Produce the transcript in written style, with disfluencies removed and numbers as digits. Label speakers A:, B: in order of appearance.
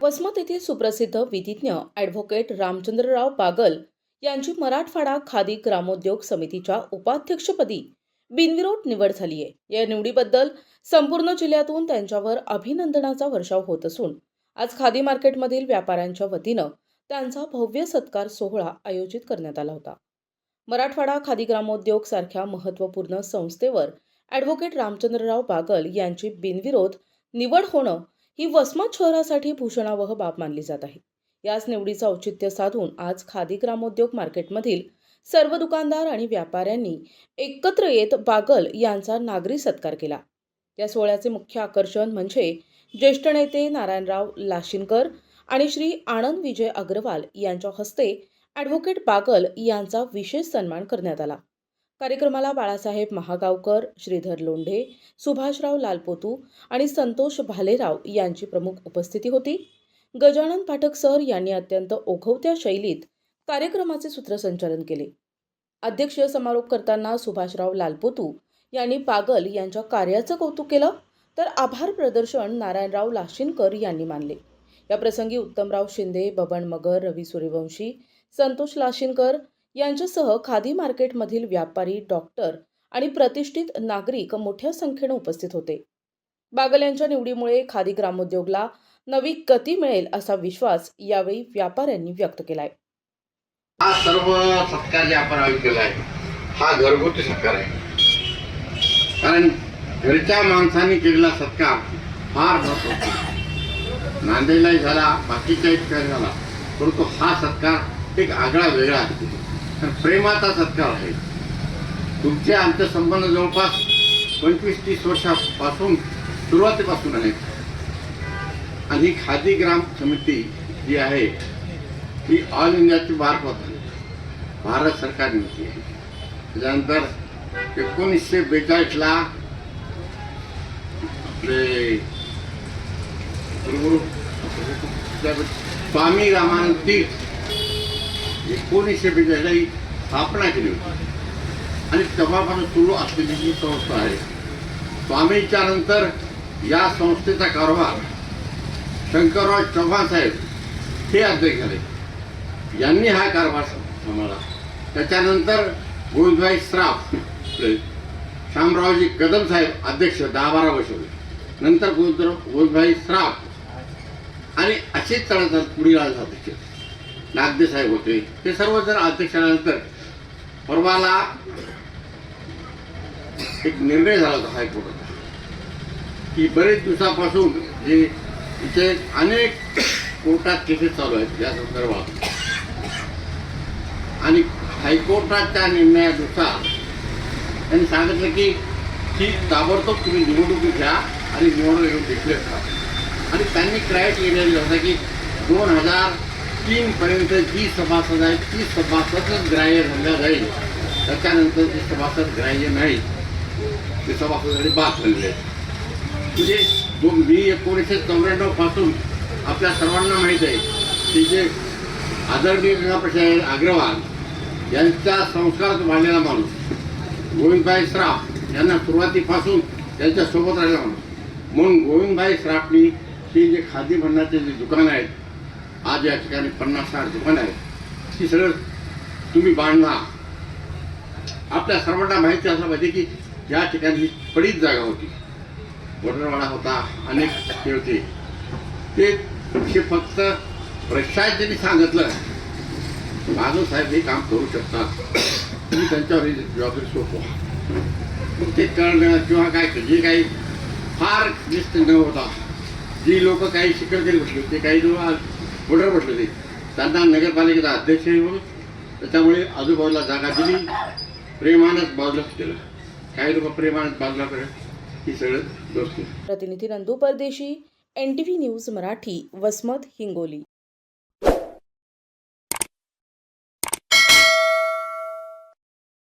A: वसमत येथील सुप्रसिद्ध विधिज्ञ ॲडव्होकेट रामचंद्रराव बागल यांची मराठवाडा खादी ग्रामोद्योग समितीच्या उपाध्यक्षपदी बिनविरोध निवड झाली आहे। या निवडीबद्दल संपूर्ण जिल्ह्यातून त्यांच्यावर अभिनंदनाचा वर्षाव होत असून आज खादी मार्केटमधील व्यापाऱ्यांच्या वतीनं त्यांचा भव्य सत्कार सोहळा आयोजित करण्यात आला होता। मराठवाडा खादी ग्रामोद्योग सारख्या महत्त्वपूर्ण संस्थेवर ॲडव्होकेट रामचंद्रराव बागल यांची बिनविरोध निवड होणं ही वसमत शहरासाठी भूषणावह बाब मानली जात आहे। याच निवडीचं औचित्य साधून आज खादी ग्रामोद्योग मार्केटमधील सर्व दुकानदार आणि व्यापाऱ्यांनी एकत्र येत बागल यांचा नागरी सत्कार केला। या सोहळ्याचे मुख्य आकर्षण म्हणजे ज्येष्ठ नेते नारायणराव लाशिनकर आणि श्री आनंद विजय अग्रवाल यांच्या हस्ते ॲडव्होकेट बागल यांचा विशेष सन्मान करण्यात आला। कार्यक्रमाला बाळासाहेब महागावकर, श्रीधर लोंढे, सुभाषराव लालपोतू आणि संतोष भालेराव यांची प्रमुख उपस्थिती होती। गजानन पाठक सर यांनी अत्यंत ओघवत्या शैलीत कार्यक्रमाचे सूत्रसंचालन केले। अध्यक्षीय समारोप करताना सुभाषराव लालपोतू यांनी बागल यांच्या कार्याचं कौतुक केलं, तर आभार प्रदर्शन नारायणराव लाशिनकर यांनी मानले। या प्रसंगी उत्तमराव शिंदे, बबन मगर, रवी सूर्यवंशी, संतोष लाशिनकर यांच्यासह खादी मार्केटमधील व्यापारी, डॉक्टर आणि प्रतिष्ठित नागरिक मोठ्या संख्येने उपस्थित होते। बागल यांच्या निवडीमुळे खादी ग्रामोद्योगला नवी गती मिळेल असा विश्वास यावेळी व्यापाऱ्यांनी व्यक्त केलाय।
B: हा सर्व सत्कार जे आपण आयोजित केला आहे हा घरगुती सत्कार आहे, कारण घरच्या माणसांनी केलेला सत्कार फार महत्त्वाचा। नांदेडलाही झाला, बाकीच्याही ठिकाणी झाला, परंतु हा सत्कार एक आगळा वेगळा आहे, प्रेमाचा सत्कार आहे। तुमचे आमचे संबंध जवळपास 25-30 वर्षापासून सुरुवातीपासून आहेत आणि खादी ग्राम समिती जी आहे ही ऑल इंडियाची मार्फत भारत सरकारने होती आहे। त्याच्यानंतर 1942ला आपले गुरुगुरु स्वामी रामानंद तीर्थ 1942ला ही स्थापना केली होती आणि तेव्हापासून सुरू असलेली ही संस्था आहे। स्वामींच्या नंतर या संस्थेचा कारभार शंकरराव चव्हाण साहेब हे अध्यक्ष झाले, यांनी हा कारभार सांभाळला। त्याच्यानंतर गोविंदभाई श्राफ, शामरावजी कदम साहेब अध्यक्ष 10-12 वर्ष होते, नंतर गोविंदभाई श्राफ आणि असेच चालत पुढील अध्यक्ष नागदे साहेब होते। ते सर्वजण अध्यक्षानंतर परवाला एक निर्णय झाला होता हायकोर्टाचा की बरेच दिवसापासून जे इथे अनेक कोर्टात केसेस चालू आहेत या संदर्भात, आणि हायकोर्टाच्या निर्णयानुसार त्यांनी सांगितलं की ही ताबडतोब तुम्ही निवडणूक घ्या आणि निवडणूक घेऊन डिक्लेअर करा। आणि त्यांनी क्रायटेरिया दिला होता की 2003 पर्यंत जी सभासद आहेत ती सभासदच ग्राह्य धरल्या जाईल, त्याच्यानंतर जे सभासद ग्राह्य नाही ते सभासदांनी बाद झालेले आहेत। म्हणजे 1994 पासून आपल्या सर्वांना माहीत आहे की जे आदरणीय गंगाप्रसाद अग्रवाल यांच्या संस्कारात वाढलेला माणूस गोविंदभाई श्राफ यांना सुरुवातीपासून त्यांच्यासोबत राहिला माणूस, म्हणून गोविंदभाई श्राफनी ही जे खादी भंडारचे जे दुकान आहेत, आज या ठिकाणी 50-60 दुकानं आहेत, ती सगळं तुम्ही बांधला। आपल्या सर्वांना माहिती असलं पाहिजे की या ठिकाणी पडीत जागा होती, वडरवाडा होता, अनेक हे होते, ते फक्त प्रशासनाने सांगितलं बागल साहेब हे काम करू शकतात, तुम्ही त्यांच्यावर जबाबदारी सोपवा। ते करणं किंवा काय जे काही फार निष्ठ न होता, जी लोक काही शिकवलेली बसले होते, काही लोक वडर बसले होते, त्यांना नगरपालिकेचा अध्यक्षही होतो, त्याच्यामुळे आजूबाजूला जागा दिली, प्रेमानंच बाजूला केलं, काही लोक प्रेमानंच बाजूला केलं, ही सगळं दोस्त।
A: प्रतिनिधी नंदू परदेशी, NTV न्यूज मराठी, वसमत, हिंगोली।